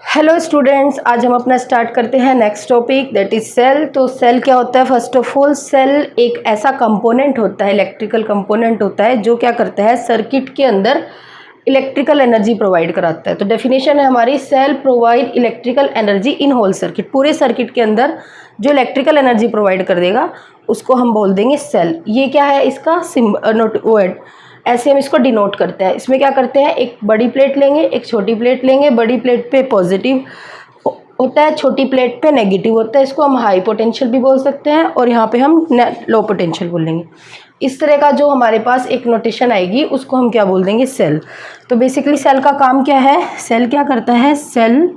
Hello students, आज हम अपना स्टार्ट करते हैं next topic that is cell. तो सेल क्या होता है? फर्स्ट ऑफ ऑल सेल एक ऐसा कंपोनेंट होता है, इलेक्ट्रिकल कंपोनेंट होता है जो क्या करता है, सर्किट के अंदर इलेक्ट्रिकल एनर्जी प्रोवाइड कराता है। तो डेफिनेशन है हमारी, cell provide electrical energy in whole circuit. पूरे सर्किट के अंदर जो इलेक्ट्रिकल एनर्जी प्रोवाइड कर देगा उसको हम बोल देंगे सेल। ये क्या है इसका नोट वर्ड, ऐसे हम इसको डिनोट करते हैं। इसमें क्या करते हैं, एक बड़ी प्लेट लेंगे, एक छोटी प्लेट लेंगे। बड़ी प्लेट पे पॉजिटिव होता है, छोटी प्लेट पे नेगेटिव होता है। इसको हम हाई पोटेंशियल भी बोल सकते हैं और यहाँ पे हम लो पोटेंशियल बोलेंगे। इस तरह का जो हमारे पास एक नोटेशन आएगी उसको हम क्या बोल देंगे, सेल। तो बेसिकली सेल का काम क्या है? सेल क्या करता है? Cell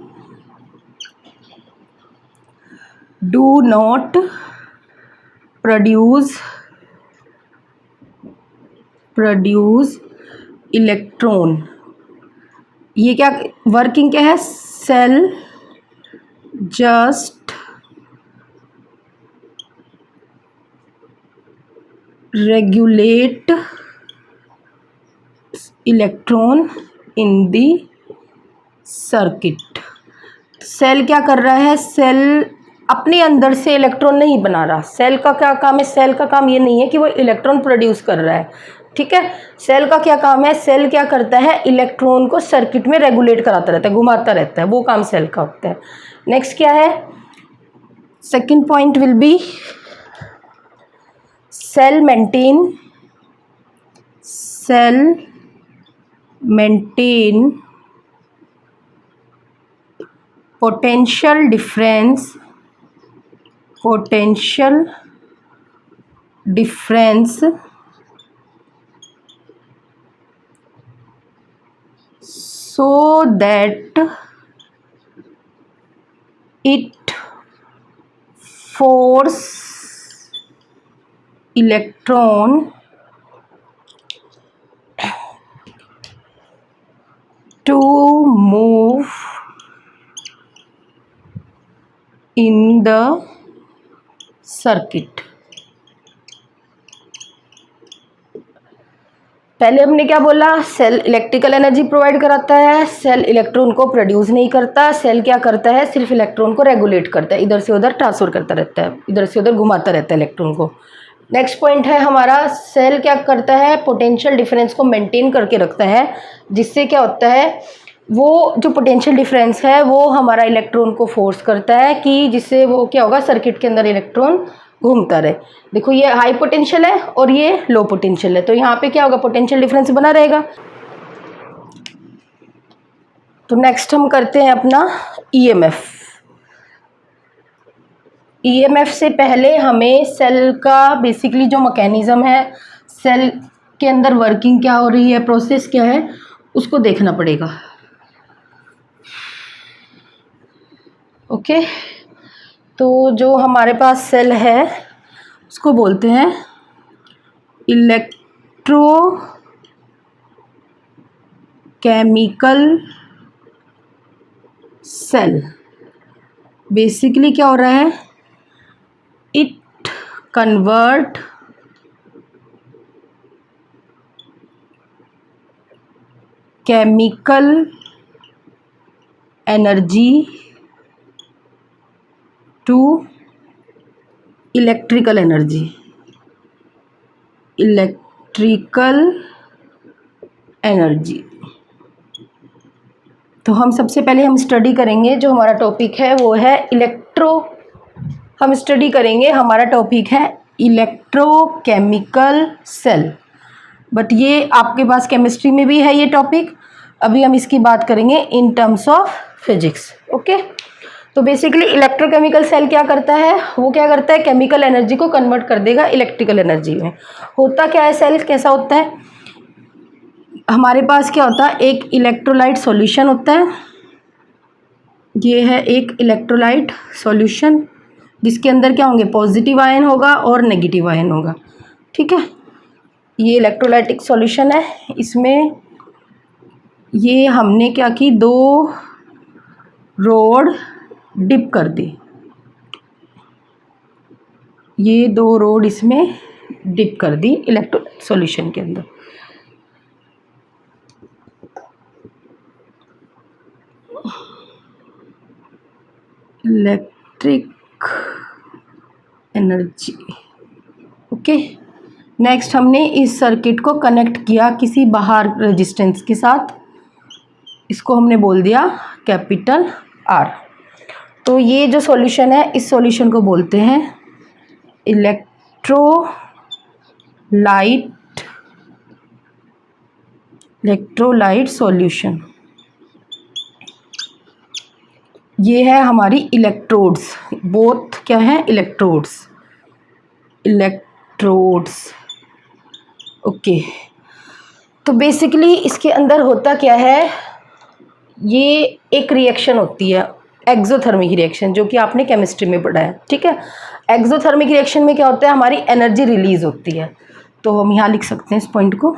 do not produce electron. ये क्या वर्किंग क्या है? Cell just regulate electron in the circuit. Cell क्या कर रहा है? सेल अपने अंदर से इलेक्ट्रॉन नहीं बना रहा। सेल का क्या काम है? सेल का काम ये नहीं है कि वो इलेक्ट्रॉन प्रोड्यूस कर रहा है, ठीक है। सेल का क्या काम है? सेल क्या करता है? इलेक्ट्रॉन को सर्किट में रेगुलेट कराता रहता है, घुमाता रहता है, वो काम सेल का होता है। नेक्स्ट क्या है? Second point will be cell maintain potential difference so that it force electron to move in the circuit। पहले हमने क्या बोला? सेल इलेक्ट्रिकल एनर्जी प्रोवाइड कराता है, सेल इलेक्ट्रॉन को प्रोड्यूस नहीं करता। सेल क्या करता है? सिर्फ इलेक्ट्रॉन को रेगुलेट करता है, इधर से उधर ट्रांसफर करता रहता है, इधर से उधर घुमाता रहता है इलेक्ट्रॉन को। नेक्स्ट पॉइंट है हमारा, सेल क्या करता है? पोटेंशियल डिफरेंस को मेंटेन करके रखता है, जिससे क्या होता है, वो जो पोटेंशियल डिफरेंस है वो हमारा इलेक्ट्रॉन को फोर्स करता है कि जिससे वो क्या होगा, सर्किट के अंदर इलेक्ट्रॉन घूमता रहे। देखो ये हाई पोटेंशियल है और ये लो पोटेंशियल है, तो यहाँ पे क्या होगा, पोटेंशियल डिफरेंस बना रहेगा। तो नेक्स्ट हम करते हैं अपना ईएमएफ। ईएमएफ से पहले हमें सेल का बेसिकली जो मैकेनिज्म है, सेल के अंदर वर्किंग क्या हो रही है, प्रोसेस क्या है, उसको देखना पड़ेगा। ओके, तो जो हमारे पास सेल है उसको बोलते हैं इलेक्ट्रोकेमिकल सेल। बेसिकली क्या हो रहा है, it convert chemical energy to electrical energy. तो हम सबसे पहले हम स्टडी करेंगे, जो हमारा टॉपिक है वो है हम स्टडी करेंगे, हमारा टॉपिक है इलेक्ट्रोकेमिकल सेल। बट ये आपके पास केमिस्ट्री में भी है ये टॉपिक, अभी हम इसकी बात करेंगे in terms of physics. Okay, तो बेसिकली इलेक्ट्रोकेमिकल सेल क्या करता है, वो क्या करता है, केमिकल एनर्जी को कन्वर्ट कर देगा इलेक्ट्रिकल एनर्जी में। होता क्या है सेल, कैसा होता है, हमारे पास क्या होता है, एक इलेक्ट्रोलाइट सॉल्यूशन होता है। ये है एक इलेक्ट्रोलाइट सॉल्यूशन जिसके अंदर क्या होंगे, पॉजिटिव आयन होगा और नेगेटिव आयन होगा, ठीक है। ये इलेक्ट्रोलाइटिक सॉल्यूशन है, इसमें ये हमने क्या की, 2 रॉड डिप कर दी, ये 2 रॉड इसमें डिप कर दी इलेक्ट्रोलाइट सॉल्यूशन के अंदर। Electric energy. ओके, नेक्स्ट हमने इस सर्किट को कनेक्ट किया किसी बाहर रेजिस्टेंस के साथ, इसको हमने बोल दिया कैपिटल आर। तो ये जो सॉल्यूशन है, इस सॉल्यूशन को बोलते हैं इलेक्ट्रोलाइट सॉल्यूशन। ये है हमारी इलेक्ट्रोड्स, बोथ क्या है, इलेक्ट्रोड्स। ओके, तो बेसिकली इसके अंदर होता क्या है, ये एक रिएक्शन होती है एक्सोथर्मिक रिएक्शन, जो कि आपने केमिस्ट्री में पढ़ा है। ठीक है, एक्सोथर्मिक रिएक्शन में क्या होता है, हमारी एनर्जी रिलीज होती है। तो हम यहाँ लिख सकते हैं इस पॉइंट को,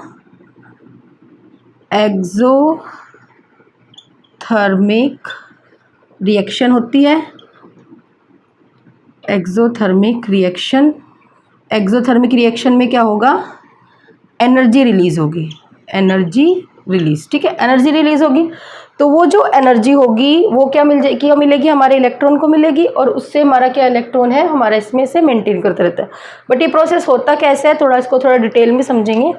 एक्सोथर्मिक रिएक्शन होती है, एक्सोथर्मिक रिएक्शन में क्या होगा, एनर्जी रिलीज होगी, एनर्जी रिलीज। ठीक है, एनर्जी रिलीज होगी, तो वो जो एनर्जी होगी वो क्या मिलेगी हमारे इलेक्ट्रॉन को मिलेगी, और उससे हमारा क्या इलेक्ट्रॉन है हमारा इसमें से मेंटेन करते रहता है। बट ये प्रोसेस होता कैसे है, इसको थोड़ा डिटेल में समझेंगे।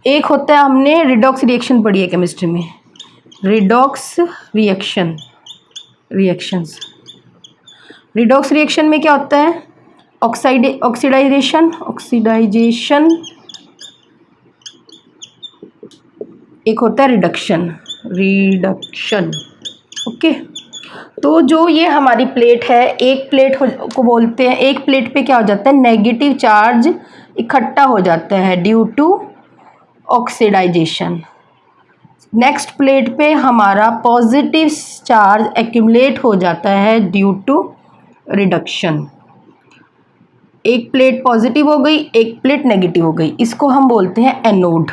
एक होता है, हमने रिडॉक्स रिएक्शन पढ़ी है केमिस्ट्री में, रिडॉक्स रिएक्शन में क्या होता है, ऑक्सीडाइजेशन, एक होता है रिडक्शन। ओके, तो जो ये हमारी प्लेट है, एक प्लेट को बोलते हैं, एक प्लेट पे क्या हो जाता है, नेगेटिव चार्ज इकट्ठा हो जाता है due to oxidization. Next plate पे हमारा पॉजिटिव चार्ज एक्यूमुलेट हो जाता है ड्यू टू रिडक्शन। एक प्लेट पॉजिटिव हो गई, एक प्लेट नेगेटिव हो गई, इसको हम बोलते हैं एनोड,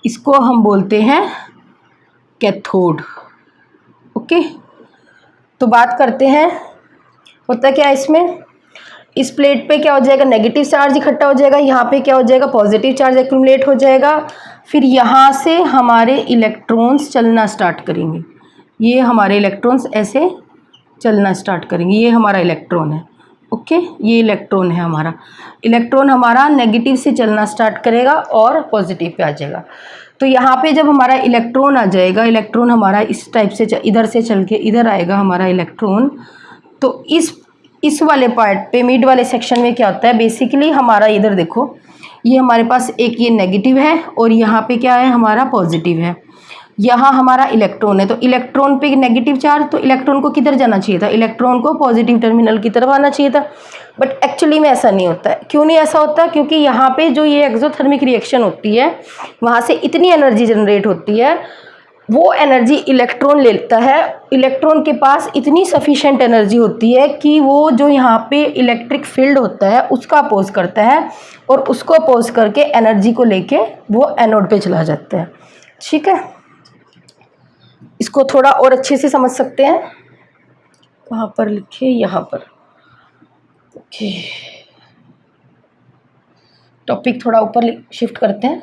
इसको हम बोलते हैं कैथोड। ओके, तो बात करते हैं होता क्या है इसमें, इस प्लेट पे क्या हो जाएगा, नेगेटिव चार्ज इकट्ठा हो जाएगा, यहाँ पे क्या हो जाएगा, पॉजिटिव चार्ज एक्यूमुलेट हो जाएगा, फिर यहाँ से हमारे इलेक्ट्रॉन्स चलना स्टार्ट करेंगे, ये हमारे इलेक्ट्रॉन्स ऐसे चलना स्टार्ट करेंगे, ये हमारा इलेक्ट्रॉन है। ओके, ये इलेक्ट्रॉन है हमारा, इलेक्ट्रॉन हमारा नेगेटिव से चलना स्टार्ट करेगा और पॉजिटिव पे आ जाएगा। तो यहाँ पे जब हमारा इलेक्ट्रॉन आ जाएगा, इलेक्ट्रॉन हमारा इस टाइप से इधर से चल के इधर आएगा हमारा इलेक्ट्रॉन, तो इस वाले पार्ट पे, मिड वाले सेक्शन में क्या होता है, बेसिकली हमारा इधर देखो, ये हमारे पास एक ये नेगेटिव है और यहाँ पे क्या है हमारा पॉजिटिव है, यहाँ हमारा इलेक्ट्रॉन है। तो इलेक्ट्रॉन पे नेगेटिव चार्ज, तो इलेक्ट्रॉन को किधर जाना चाहिए था, इलेक्ट्रॉन को पॉजिटिव टर्मिनल की तरफ आना चाहिए था। बट एक्चुअली में ऐसा नहीं होता है। क्यों नहीं ऐसा होता, क्योंकि यहाँ पे जो ये एक्सोथर्मिक रिएक्शन होती है, वहाँ से इतनी एनर्जी जनरेट होती है, वो एनर्जी इलेक्ट्रॉन लेता है, इलेक्ट्रॉन के पास इतनी सफिशेंट एनर्जी होती है कि वो जो यहाँ पे इलेक्ट्रिक फील्ड होता है उसका अपोज करता है, और उसको अपोज करके एनर्जी को लेके वो एनोड पे चला जाता है। ठीक है, इसको थोड़ा और अच्छे से समझ सकते हैं, कहाँ पर लिखे, यहाँ पर। ओके, टॉपिक थोड़ा ऊपर शिफ्ट करते हैं।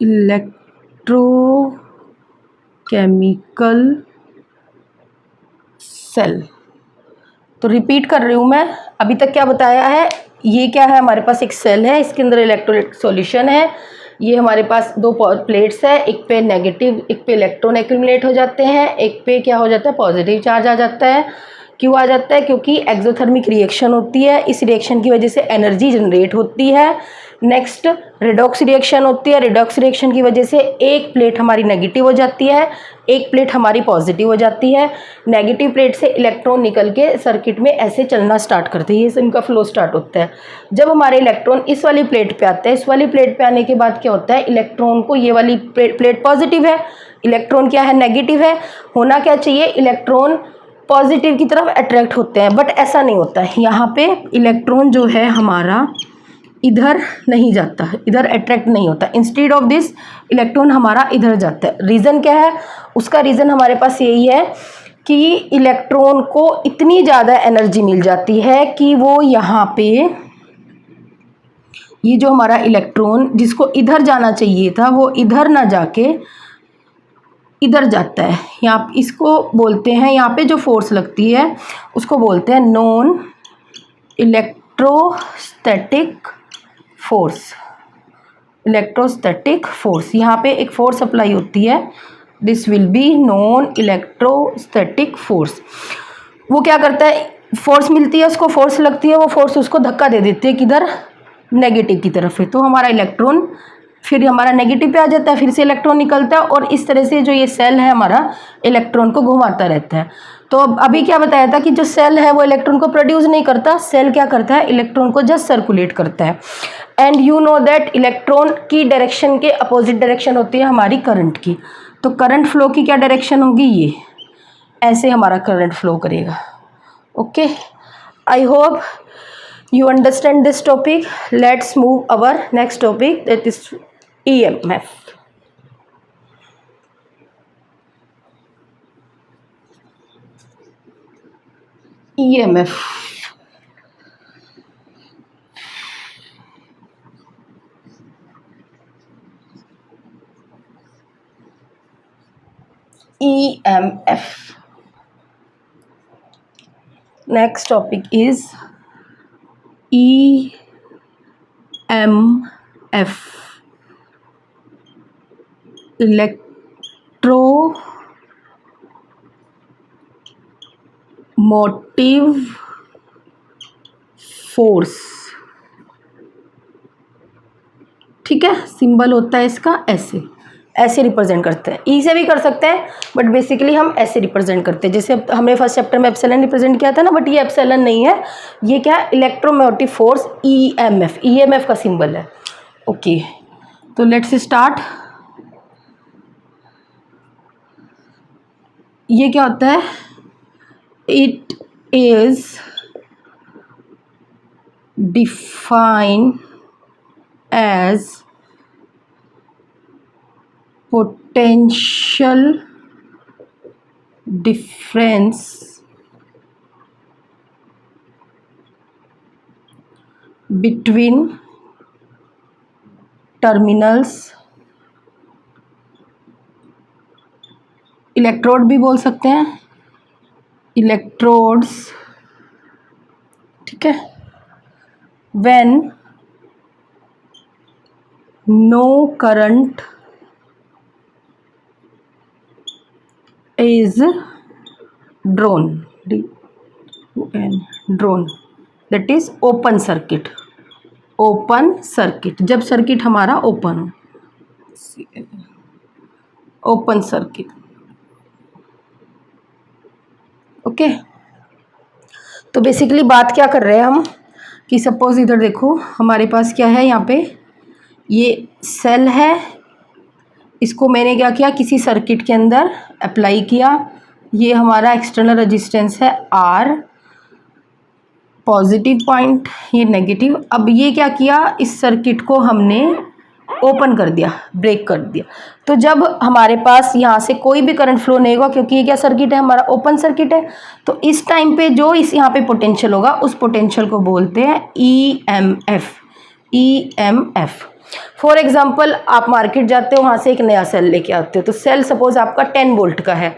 इलेक्ट्रोकेमिकल सेल, तो रिपीट कर रही हूँ मैं, अभी तक क्या बताया है, ये क्या है, हमारे पास एक सेल है, इसके अंदर इलेक्ट्रोलाइट सॉल्यूशन है, ये हमारे पास दो प्लेट्स है, एक पे नेगेटिव, एक पे इलेक्ट्रॉन एक्यूमुलेट हो जाते हैं, एक पे क्या हो जाता है, पॉजिटिव चार्ज आ जाता है। क्यों आ जाता है, क्योंकि एक्सोथर्मिक रिएक्शन होती है, इस रिएक्शन की वजह से एनर्जी जनरेट होती है। नेक्स्ट रिडॉक्स रिएक्शन होती है, रिडॉक्स रिएक्शन की वजह से एक प्लेट हमारी नेगेटिव हो जाती है, एक प्लेट हमारी पॉजिटिव हो जाती है। नेगेटिव प्लेट से इलेक्ट्रॉन निकल के सर्किट में ऐसे चलना स्टार्ट करते हैं, ये इनका फ्लो स्टार्ट होता है। जब हमारे इलेक्ट्रॉन इस वाली प्लेट पे आते हैं, इस वाली प्लेट पे आने के बाद क्या होता है, इलेक्ट्रॉन को, ये वाली प्लेट पॉजिटिव है, इलेक्ट्रॉन क्या है, नेगेटिव है, होना क्या चाहिए, इलेक्ट्रॉन पॉजिटिव की तरफ अट्रैक्ट होते हैं, बट ऐसा नहीं होता है। यहाँ पे इलेक्ट्रॉन जो है हमारा इधर नहीं जाता, इधर अट्रैक्ट नहीं होता, इंस्टेड ऑफ दिस इलेक्ट्रॉन हमारा इधर जाता है। रीज़न क्या है, उसका रीज़न हमारे पास यही है कि इलेक्ट्रॉन को इतनी ज़्यादा एनर्जी मिल जाती है कि वो यहाँ पे ये जो हमारा इलेक्ट्रॉन जिसको इधर जाना चाहिए था वो इधर ना जाके इधर जाता है। यहाँ इसको बोलते हैं, यहाँ पे जो फोर्स लगती है उसको बोलते हैं non electrostatic force. Electrostatic force, यहाँ पे एक फोर्स अप्लाई होती है, this will be non electrostatic force. वो क्या करता है, फोर्स मिलती है उसको, फोर्स लगती है, वो फोर्स उसको धक्का दे देती है किधर, नेगेटिव की तरफ है। तो हमारा इलेक्ट्रॉन फिर हमारा नेगेटिव पे आ जाता है, फिर से इलेक्ट्रॉन निकलता है और इस तरह से जो ये सेल है हमारा इलेक्ट्रॉन को घुमाता रहता है। तो अभी क्या बताया था कि जो सेल है वो इलेक्ट्रॉन को प्रोड्यूस नहीं करता, सेल क्या करता है, इलेक्ट्रॉन को जस्ट सर्कुलेट करता है। And you know that electron की डायरेक्शन के अपोजिट डायरेक्शन होती है हमारी करंट की। तो करंट फ्लो की क्या डायरेक्शन होगी, ये ऐसे हमारा करंट फ्लो करेगा। Okay, I hope you understand this topic. Let's move our next topic, that is EMF. EMF EMF. Next topic is EMF, electromotive force. ठीक है, सिंबल होता है इसका ऐसे, ऐसे रिप्रेजेंट करते हैं। ई से भी कर सकते हैं बट बेसिकली हम ऐसे रिप्रेजेंट करते हैं, जैसे हमने फर्स्ट चैप्टर में एप्सिलॉन रिप्रेजेंट किया था ना, बट ये एप्सिलॉन नहीं है, ये क्या है, इलेक्ट्रोमोटिव फोर्स, ईएमएफ, ईएमएफ का सिंबल है। ओके, तो लेट्स स्टार्ट। ये क्या होता है, it is defined as potential difference between terminals, electrode भी बोल सकते हैं, इलेक्ट्रोड्स, ठीक है, when no current is drawn, drawn, that is open circuit, open circuit, जब सर्किट हमारा ओपन हो, ओपन सर्किट। ओके, तो बेसिकली बात क्या कर रहे हैं हम कि सपोज इधर देखो हमारे पास क्या है, यहाँ पे ये सेल है, इसको मैंने क्या किया, किसी सर्किट के अंदर अप्लाई किया, ये हमारा एक्सटर्नल रेजिस्टेंस है R, पॉजिटिव पॉइंट, ये नेगेटिव। अब ये क्या किया, इस सर्किट को हमने ओपन कर दिया, ब्रेक कर दिया, तो जब हमारे पास यहाँ से कोई भी करंट फ्लो नहीं होगा, क्योंकि ये क्या सर्किट है, हमारा ओपन सर्किट है, तो इस टाइम पे जो इस यहाँ पे पोटेंशियल होगा उस पोटेंशियल को बोलते हैं EMF, EMF। फॉर एग्जाम्पल आप मार्केट जाते हो, वहाँ से एक नया सेल लेके आते हो, तो सेल सपोज आपका 10 वोल्ट का है,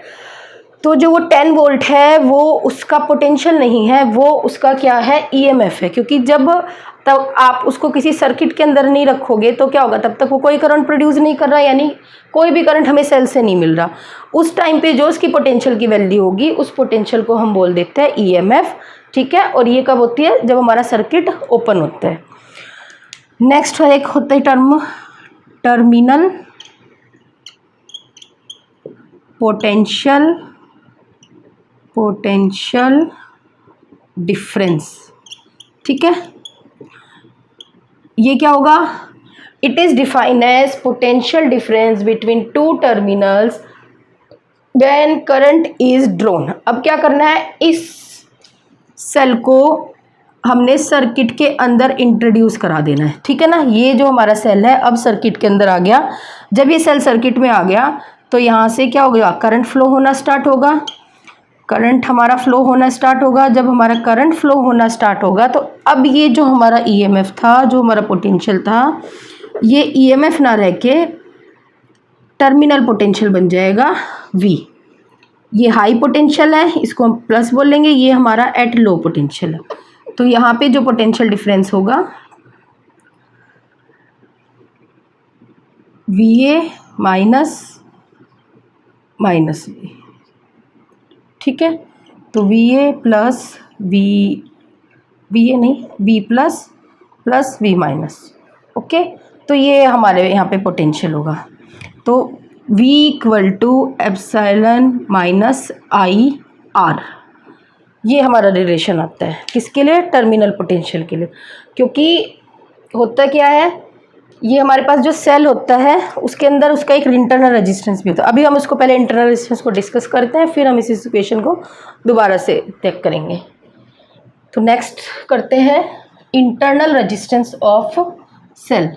तो जो वो 10 वोल्ट है वो उसका पोटेंशियल नहीं है, वो उसका क्या है, EMF है, क्योंकि जब तब आप उसको किसी सर्किट के अंदर नहीं रखोगे तो क्या होगा, तब तक वो कोई करंट प्रोड्यूस नहीं कर रहा, यानी कोई भी करंट हमें सेल से नहीं मिल रहा। उस टाइम पे जो उसकी पोटेंशियल की वैल्यू होगी उस पोटेंशियल को हम बोल देते हैं EMF, ठीक है। और ये कब होती है, जब हमारा सर्किट ओपन होता है। नेक्स्ट एक होता है term terminal potential, potential difference, ठीक है। ये क्या होगा, it is defined as potential difference between two terminals when current is drawn. अब क्या करना है, इस सेल को हमने सर्किट के अंदर इंट्रोड्यूस करा देना है, ठीक है ना। ये जो हमारा सेल है अब सर्किट के अंदर आ गया, जब ये सेल सर्किट में आ गया तो यहाँ से क्या हो गया, करंट फ्लो होना स्टार्ट होगा, करंट हमारा फ्लो होना स्टार्ट होगा। जब हमारा करंट फ्लो होना स्टार्ट होगा तो अब ये जो हमारा ईएमएफ था, जो हमारा पोटेंशियल था, ये ईएमएफ ना रह के टर्मिनल पोटेंशियल बन जाएगा V। ये हाई पोटेंशियल है, इसको हम प्लस बोलेंगे, ये हमारा एट लो पोटेंशियल है। तो यहाँ पे जो पोटेंशियल डिफरेंस होगा VA माइनस माइनस V, ठीक है। तो VA प्लस VA नहीं, V plus plus V minus, okay. तो ये हमारे यहाँ पे पोटेंशियल होगा। तो V equal to epsilon minus IR, ये हमारा रिलेशन आता है किसके लिए? टर्मिनल पोटेंशियल के लिए। क्योंकि होता क्या है, ये हमारे पास जो सेल होता है उसके अंदर उसका एक इंटरनल रेजिस्टेंस भी होता है। अभी हम उसको पहले इंटरनल रेजिस्टेंस को डिस्कस करते हैं, फिर हम इस इक्वेशन को दोबारा से चेक करेंगे। तो नेक्स्ट करते हैं internal resistance of cell.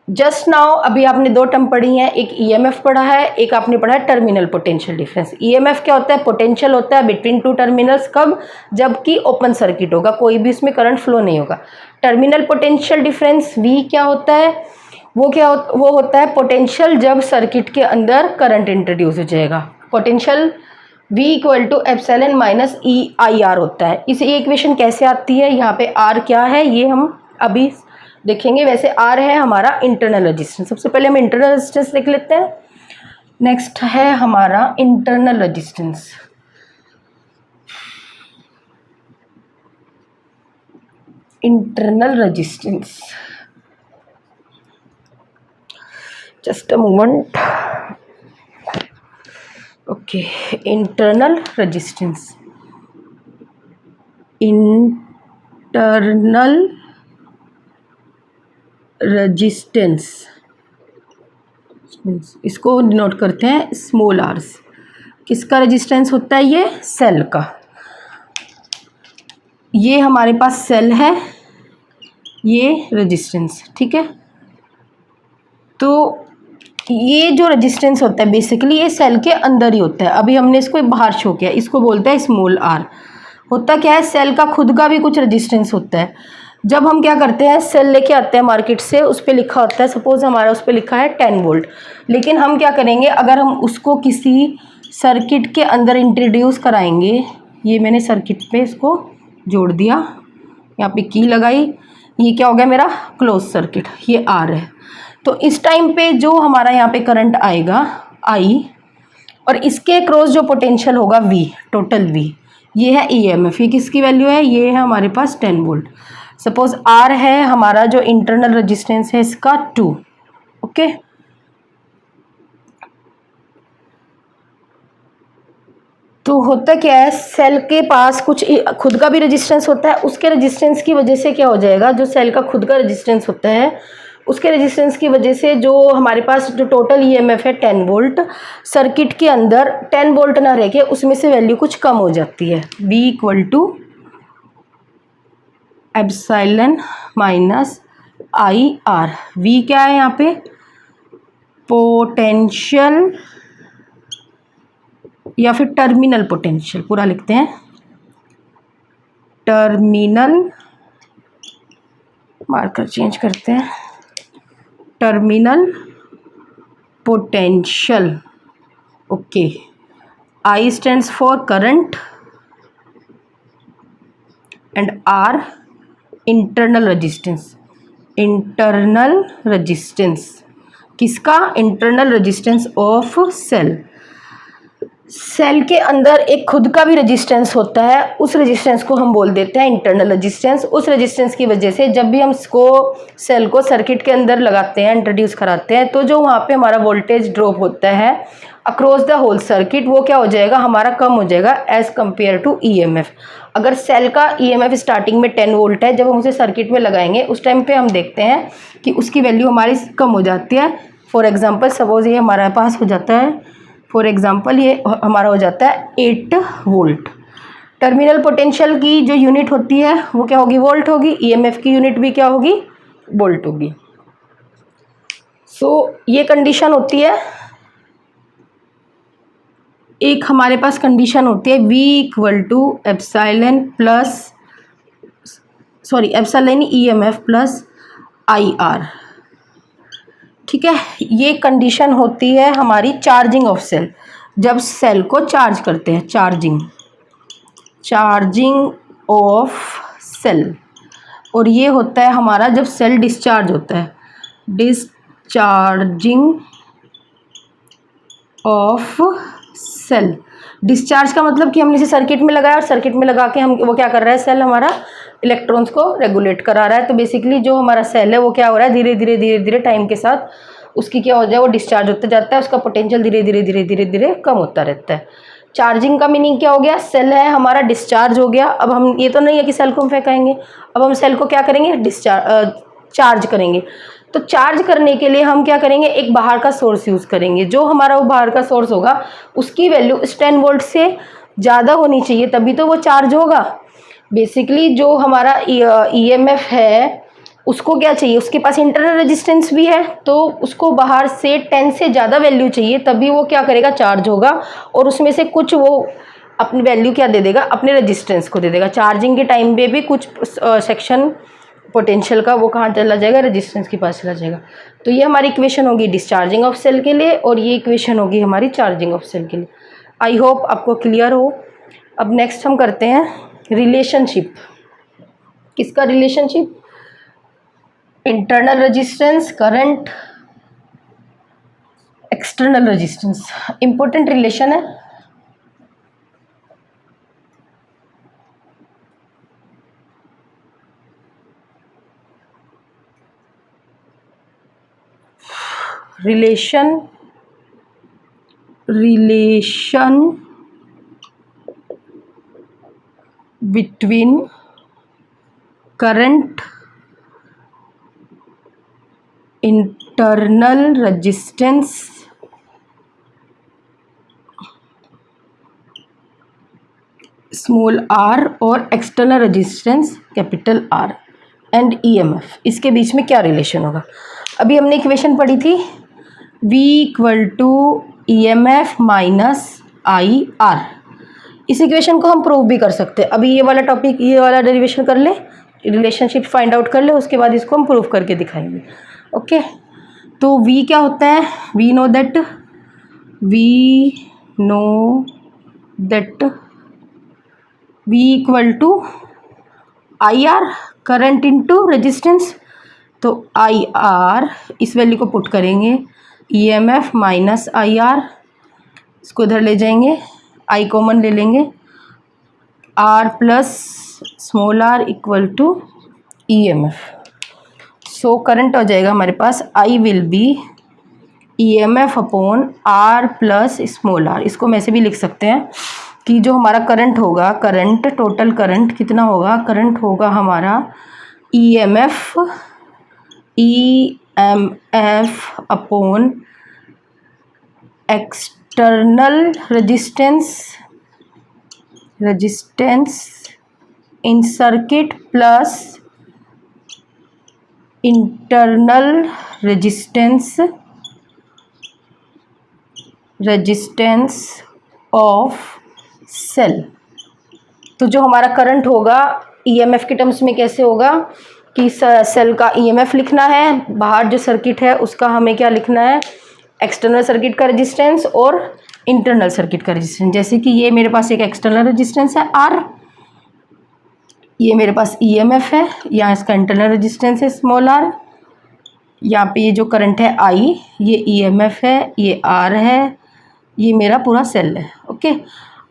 Just now अभी आपने दो टर्म पढ़ी हैं, एक ईएमएफ पढ़ा है, एक आपने पढ़ा है टर्मिनल पोटेंशियल डिफरेंस। ईएमएफ क्या होता है? पोटेंशियल होता है बिटवीन टू टर्मिनल्स, कब? जबकि ओपन सर्किट होगा, कोई भी उसमें करंट फ्लो नहीं होगा। टर्मिनल पोटेंशियल डिफरेंस V क्या होता है? वो होता है पोटेंशियल जब सर्किट के अंदर करंट इंट्रोड्यूस हो जाएगा। Potential V equal to epsilon minus IR होता है। इस इक्वेशन कैसे आती है? यहाँ पे R क्या है ये हम अभी देखेंगे। वैसे R है हमारा इंटरनल रेजिस्टेंस। सबसे पहले हम इंटरनल रेजिस्टेंस देख लेते हैं। नेक्स्ट है हमारा internal resistance. Internal resistance, just a moment, okay. Internal resistance, internal resistance, इसको डिनोट करते हैं स्मॉल r से। किसका रेजिस्टेंस होता है? ये सेल का। ये हमारे पास सेल है, ये रेजिस्टेंस, ठीक है। तो ये जो रेजिस्टेंस होता है बेसिकली ये सेल के अंदर ही होता है। अभी हमने इसको बाहर शो किया, इसको बोलते हैं स्मॉल r। होता क्या है, सेल का खुद का भी कुछ रेजिस्टेंस होता है। जब हम क्या करते हैं, सेल लेके आते हैं मार्केट से, उस पर लिखा होता है, सपोज हमारा उस पर लिखा है 10 वोल्ट। लेकिन हम क्या करेंगे, अगर हम उसको किसी सर्किट के अंदर इंट्रोड्यूस कराएंगे, ये मैंने सर्किट पे इसको जोड़ दिया, यहाँ पे की लगाई, ये क्या हो गया मेरा क्लोज सर्किट, ये R है। तो इस टाइम पे जो हमारा यहाँ पे करंट आएगा I, और इसके क्रॉस जो पोटेंशियल होगा V, टोटल V, ये है EMF। ये किसकी वैल्यू है? ये है हमारे पास 10 वोल्ट। सपोज R है हमारा जो इंटरनल रेजिस्टेंस है इसका 2, ओके। तो होता क्या है, सेल के पास कुछ खुद का भी रेजिस्टेंस होता है। उसके रेजिस्टेंस की वजह से क्या हो जाएगा, जो सेल का खुद का रेजिस्टेंस होता है उसके रेजिस्टेंस की वजह से जो हमारे पास जो टोटल ईएमएफ है 10 वोल्ट, सर्किट के अंदर 10 वोल्ट ना रह के उसमें से वैल्यू कुछ कम हो जाती है। V equal to epsilon minus IR। V क्या है यहाँ पे? पोटेंशियल या फिर टर्मिनल पोटेंशियल, पूरा लिखते हैं, टर्मिनल, मार्कर चेंज करते हैं, terminal potential, okay. I stands for current and R internal resistance. Internal resistance किसका? Internal resistance of cell. Cell के अंदर एक खुद का भी रेजिस्टेंस होता है, उस रेजिस्टेंस को हम बोल देते हैं इंटरनल रेजिस्टेंस। उस रेजिस्टेंस की वजह से जब भी हम इसको सेल को सर्किट के अंदर लगाते हैं, इंट्रोड्यूस कराते हैं, तो जो वहाँ पे हमारा वोल्टेज ड्रॉप होता है अक्रॉस द होल सर्किट, वो क्या हो जाएगा हमारा? कम हो जाएगा एज कंपेयर टू ईएमएफ। अगर सेल का ईएमएफ स्टार्टिंग में 10 वोल्ट है, जब हम उसे सर्किट में लगाएंगे उस टाइम पे हम देखते हैं कि उसकी वैल्यू हमारी कम हो जाती है। फॉर एग्जांपल सपोज ये हमारे पास हो जाता है, फॉर एग्जांपल ये हमारा हो जाता है 8 वोल्ट। टर्मिनल पोटेंशियल की जो यूनिट होती है वो क्या होगी? वोल्ट होगी। ईएमएफ की यूनिट भी क्या होगी? वोल्ट होगी। सो ये कंडीशन होती है एक हमारे पास कंडीशन होती है V equal to epsilon plus epsilon EMF plus IR। ठीक है, ये कंडीशन होती है हमारी चार्जिंग ऑफ सेल, जब सेल को चार्ज करते हैं, चार्जिंग ऑफ सेल। और ये होता है हमारा जब सेल डिस्चार्ज होता है, डिस्चार्जिंग ऑफ सेल। डिस्चार्ज का मतलब कि हमने इसे सर्किट में लगाया और सर्किट में लगा के हम वो क्या कर रहा है, सेल हमारा इलेक्ट्रॉन्स को रेगुलेट करा रहा है। तो बेसिकली जो हमारा सेल है वो क्या हो रहा है, धीरे धीरे टाइम के साथ उसकी क्या हो जाए, वो डिस्चार्ज होता जाता है, उसका पोटेंशियल धीरे धीरे कम होता रहता है। चार्जिंग का मीनिंग क्या हो गया, सेल है हमारा डिस्चार्ज हो गया। अब हम ये तो नहीं है कि सेल को हम फेंकाएंगे, अब हम सेल को क्या करेंगे, चार्ज करेंगे। तो चार्ज करने के लिए हम क्या करेंगे, एक बाहर का सोर्स यूज़ करेंगे। जो हमारा वो बाहर का सोर्स होगा उसकी वैल्यू 10 वोल्ट से ज़्यादा होनी चाहिए, तभी तो वो चार्ज होगा। बेसिकली जो हमारा EMF है उसको क्या चाहिए, उसके पास इंटरनल रेजिस्टेंस भी है, तो उसको बाहर से 10 से ज़्यादा वैल्यू चाहिए, तभी वो क्या करेगा, चार्ज होगा। और उसमें से कुछ वो अपनी वैल्यू क्या दे देगा, अपने रेजिस्टेंस को दे देगा। चार्जिंग के टाइम पे भी कुछ सेक्शन पोटेंशियल का वो कहाँ चला जाएगा, रेजिस्टेंस के पास चला जाएगा। तो ये हमारी इक्वेशन होगी डिस्चार्जिंग ऑफ सेल के लिए, और ये इक्वेशन होगी हमारी चार्जिंग ऑफ सेल के लिए। आई होप आपको क्लियर हो। अब नेक्स्ट हम करते हैं रिलेशनशिप। किसका relationship, internal resistance, current, external resistance. Important relation है। Relation between current, internal resistance small r और external resistance capital R and EMF, इसके बीच में क्या रिलेशन होगा। अभी हमने इक्वेशन पढ़ी थी V equal to EMF minus IR। इस इक्वेशन को हम प्रूव भी कर सकते हैं। अभी ये वाला टॉपिक, ये वाला डेरिवेशन कर ले, रिलेशनशिप फाइंड आउट कर ले, उसके बाद इसको हम प्रूव करके दिखाएंगे। ओके, तो V क्या होता है, we know that V equal to IR, current into resistance. तो IR, इस वैल्यू को पुट करेंगे, EMF माइनस IR, इसको इधर ले जाएंगे, I कॉमन ले लेंगे, R plus small r equal to EMF। So current हो जाएगा हमारे पास I will be EMF upon R plus small r। इसको हम ऐसे भी लिख सकते हैं कि जो हमारा करंट होगा, करंट टोटल करंट कितना होगा, करंट होगा हमारा EMF upon external resistance in circuit plus internal resistance of cell. तो जो हमारा करंट होगा EMF के टर्म्स में कैसे होगा कि सेल का EMF लिखना है, बाहर जो सर्किट है उसका हमें क्या लिखना है, एक्सटर्नल सर्किट का रेजिस्टेंस और इंटरनल सर्किट का रेजिस्टेंस। जैसे कि ये मेरे पास एक एक्सटर्नल रेजिस्टेंस है R, ये मेरे पास EMF है, यहाँ इसका इंटरनल रेजिस्टेंस है स्मॉल r, यहाँ पे ये जो करंट है I, ये EMF है, ये R है, ये मेरा पूरा सेल है। ओके,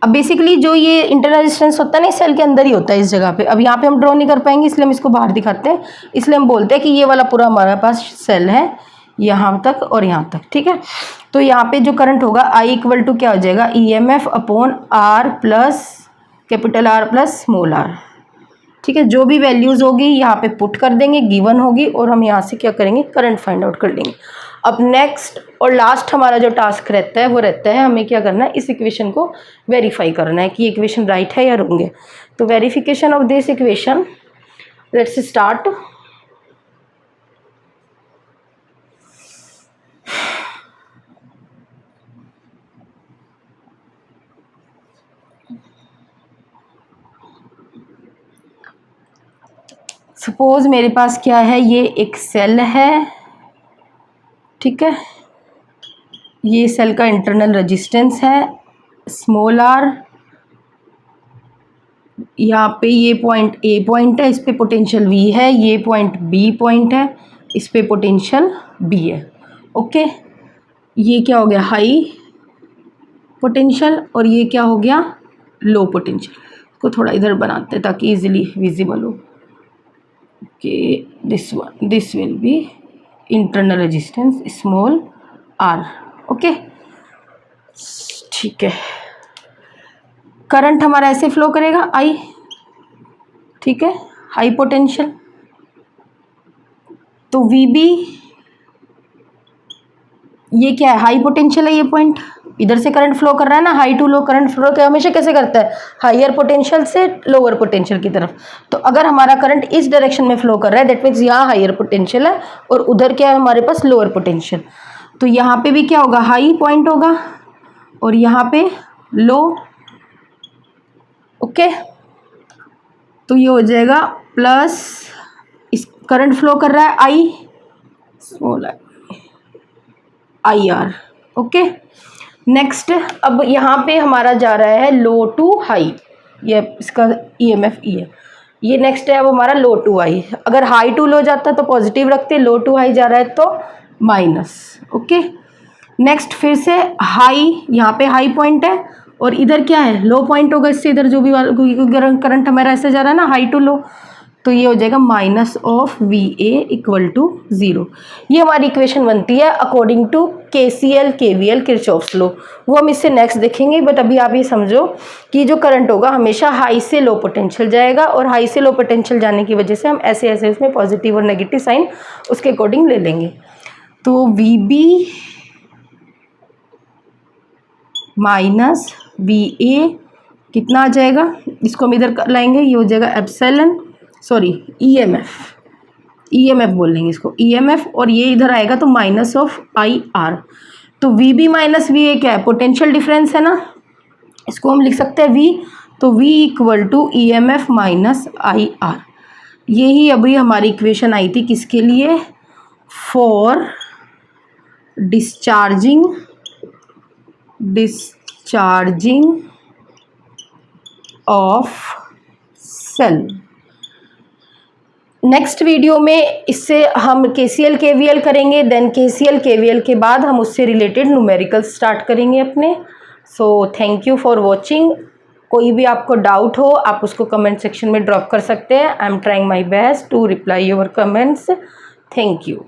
अब बेसिकली जो ये इंटरनल रेजिस्टेंस होता है ना, सेल के अंदर ही होता है इस जगह पे। अब यहाँ पे हम ड्रॉ नहीं कर पाएंगे, इसलिए हम इसको बाहर दिखाते हैं। इसलिए हम बोलते हैं कि ये वाला पूरा हमारे पास सेल है, यहाँ तक और यहाँ तक। ठीक है, तो यहाँ पे जो करंट होगा I इक्वल टू क्या हो जाएगा, EMF upon R plus capital R plus small r। ठीक है, जो भी वैल्यूज़ होगी यहाँ पे पुट कर देंगे, गिवन होगी, और हम यहाँ से क्या करेंगे, करंट फाइंड आउट कर लेंगे। अब नेक्स्ट और लास्ट हमारा जो टास्क रहता है वो रहता है हमें क्या करना है, इस इक्वेशन को वेरीफाई करना है कि ये इक्वेशन राइट है या रॉन्ग है। तो verification of this equation, let's start. Suppose मेरे पास क्या है, ये एक सेल है, ठीक है, ये सेल का इंटरनल रेजिस्टेंस है स्मॉल r, यहाँ पे ये पॉइंट A पॉइंट है, इस पे पोटेंशियल V है, ये पॉइंट B पॉइंट है, इस पे पोटेंशियल B है। ओके, ये क्या हो गया, हाई पोटेंशियल, और ये क्या हो गया, लो पोटेंशियल। इसको थोड़ा इधर बनाते हैं ताकि इजीली विजिबल हो। Okay, this will be internal resistance small r। Okay, ठीक है, करंट हमारा ऐसे फ्लो करेगा I, ठीक है, हाई पोटेंशियल। तो VB, ये क्या है, हाई पोटेंशियल है, ये पॉइंट, इधर से करंट फ्लो कर रहा है ना, high to low current flow क्या हमेशा कैसे करता है, हायर पोटेंशियल से लोअर पोटेंशियल की तरफ। तो अगर हमारा करंट इस डायरेक्शन में फ्लो कर रहा है, दैट मीन्स यहाँ हायर पोटेंशियल है और उधर क्या है हमारे पास, लोअर पोटेंशियल। तो यहाँ पे भी क्या होगा, हाई पॉइंट होगा और यहाँ पे लो। ओके, तो ये हो जाएगा प्लस, इस करंट फ्लो कर रहा है I, small IR। Okay, next, अब यहाँ पे हमारा जा रहा है लो टू हाई, ये इसका EMF E है, ये नेक्स्ट है अब हमारा लो टू हाई। अगर हाई टू लो जाता है तो पॉजिटिव रखते, लो टू हाई जा रहा है तो माइनस। ओके, नेक्स्ट फिर से हाई, यहाँ पे हाई पॉइंट है और इधर क्या है, लो पॉइंट होगा, इससे इधर जो भी करंट हमारा ऐसे जा रहा है ना, हाई टू लो, तो ये हो जाएगा minus of VA equal to 0। ये हमारी इक्वेशन बनती है according to KCL KVL Kirchhoff's law. वो हम इससे नेक्स्ट देखेंगे, बट अभी आप ये समझो कि जो करंट होगा हमेशा हाई से लो पोटेंशियल जाएगा और हाई से लो पोटेंशियल जाने की वजह से हम ऐसे ऐसे उसमें पॉजिटिव और नेगेटिव साइन उसके अकॉर्डिंग ले लेंगे। तो VB माइनस VA कितना आ जाएगा, इसको हम इधर लाएंगे, ये हो जाएगा एप्सिलॉन, सॉरी EMF बोल लेंगे इसको, EMF, और ये इधर आएगा तो माइनस ऑफ IR। तो VB माइनस VA क्या है, पोटेंशियल डिफरेंस है ना, इसको हम लिख सकते हैं V, तो V equal to EMF minus IR। यही अभी हमारी इक्वेशन आई थी किसके लिए, for discharging of cell. Next video में इससे हम KCL KVL करेंगे, देन KCL KVL के बाद हम उससे रिलेटेड न्यूमेरिकल स्टार्ट करेंगे अपने। So thank you for watching. कोई भी आपको डाउट हो आप उसको कमेंट सेक्शन में ड्रॉप कर सकते हैं। I am trying my best to reply your comments. Thank you.